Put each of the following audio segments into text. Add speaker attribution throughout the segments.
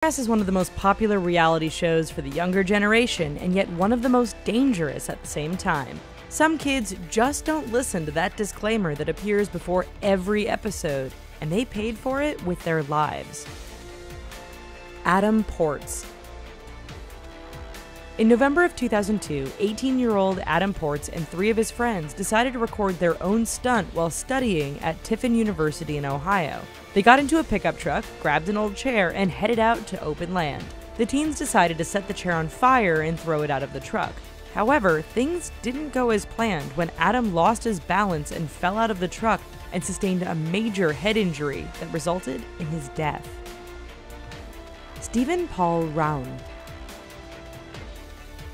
Speaker 1: Jackass is one of the most popular reality shows for the younger generation, and yet one of the most dangerous at the same time. Some kids just don't listen to that disclaimer that appears before every episode, and they paid for it with their lives. Adam Ports. In November of 2002, 18-year-old Adam Ports and 3 of his friends decided to record their own stunt while studying at Tiffin University in Ohio. They got into a pickup truck, grabbed an old chair, and headed out to open land. The teens decided to set the chair on fire and throw it out of the truck. However, things didn't go as planned when Adam lost his balance and fell out of the truck and sustained a major head injury that resulted in his death. Stephen Paul Round.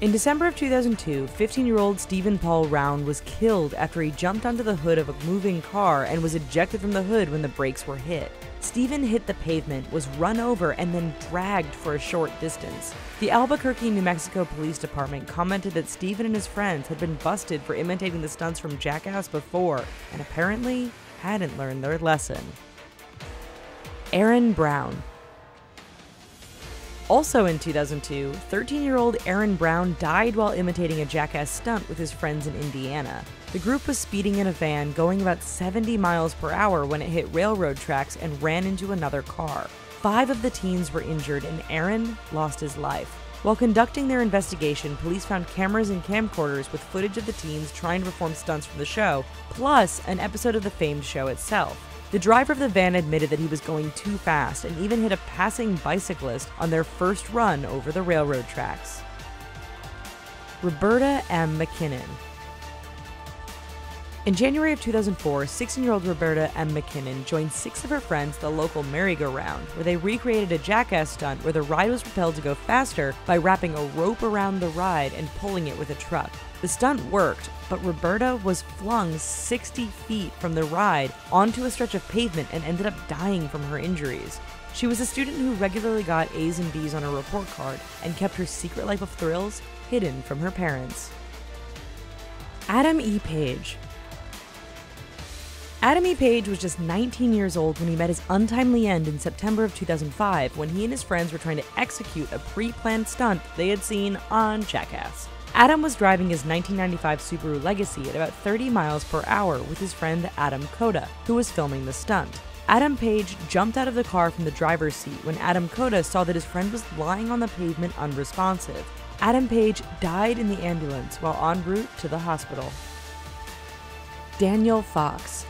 Speaker 1: In December of 2002, 15-year-old Stephen Paul Round was killed after he jumped onto the hood of a moving car and was ejected from the hood when the brakes were hit. Stephen hit the pavement, was run over, and then dragged for a short distance. The Albuquerque, New Mexico Police Department commented that Stephen and his friends had been busted for imitating the stunts from Jackass before, and apparently hadn't learned their lesson. Aaron Brown. Also in 2002, 13-year-old Aaron Brown died while imitating a Jackass stunt with his friends in Indiana. The group was speeding in a van going about 70 miles per hour when it hit railroad tracks and ran into another car. 5 of the teens were injured and Aaron lost his life. While conducting their investigation, police found cameras and camcorders with footage of the teens trying to perform stunts from the show, plus an episode of the famed show itself. The driver of the van admitted that he was going too fast and even hit a passing bicyclist on their first run over the railroad tracks. Roberta M. McKinnon. In January of 2004, 16-year-old Roberta M. McKinnon joined 6 of her friends at the local merry-go-round, where they recreated a Jackass stunt where the ride was propelled to go faster by wrapping a rope around the ride and pulling it with a truck. The stunt worked, but Roberta was flung 60 feet from the ride onto a stretch of pavement and ended up dying from her injuries. She was a student who regularly got A's and B's on her report card and kept her secret life of thrills hidden from her parents. Adam E. Page. Adam E. Page was just 19 years old when he met his untimely end in September of 2005 when he and his friends were trying to execute a pre-planned stunt they had seen on Jackass. Adam was driving his 1995 Subaru Legacy at about 30 miles per hour with his friend Adam Koda, who was filming the stunt. Adam Page jumped out of the car from the driver's seat when Adam Koda saw that his friend was lying on the pavement unresponsive. Adam Page died in the ambulance while en route to the hospital. Daniel Fox.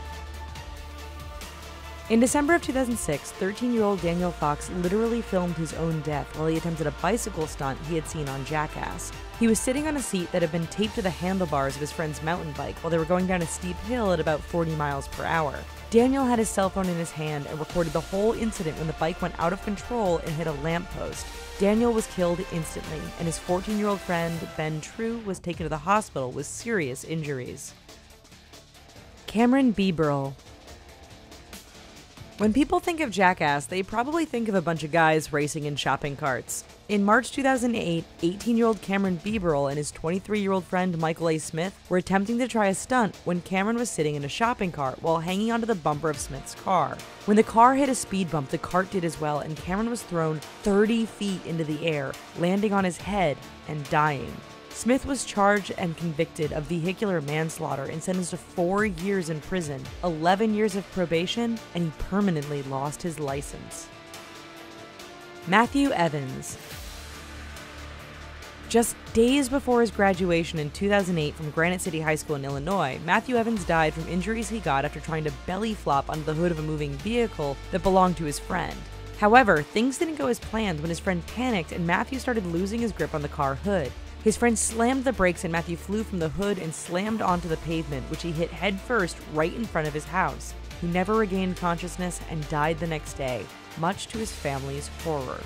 Speaker 1: In December of 2006, 13-year-old Daniel Fox literally filmed his own death while he attempted a bicycle stunt he had seen on Jackass. He was sitting on a seat that had been taped to the handlebars of his friend's mountain bike while they were going down a steep hill at about 40 miles per hour. Daniel had his cell phone in his hand and recorded the whole incident when the bike went out of control and hit a lamppost. Daniel was killed instantly, and his 14-year-old friend, Ben True, was taken to the hospital with serious injuries. Cameron B. Burrell. When people think of Jackass, they probably think of a bunch of guys racing in shopping carts. In March 2008, 18-year-old Cameron B. Burrell and his 23-year-old friend Michael A. Smith were attempting to try a stunt when Cameron was sitting in a shopping cart while hanging onto the bumper of Smith's car. When the car hit a speed bump, the cart did as well, and Cameron was thrown 30 feet into the air, landing on his head and dying. Smith was charged and convicted of vehicular manslaughter and sentenced to 4 years in prison, 11 years of probation, and he permanently lost his license. Matthew Evans. Just days before his graduation in 2008 from Granite City High School in Illinois, Matthew Evans died from injuries he got after trying to belly flop onto the hood of a moving vehicle that belonged to his friend. However, things didn't go as planned when his friend panicked and Matthew started losing his grip on the car hood. His friend slammed the brakes and Matthew flew from the hood and slammed onto the pavement, which he hit headfirst right in front of his house. He never regained consciousness and died the next day, much to his family's horror.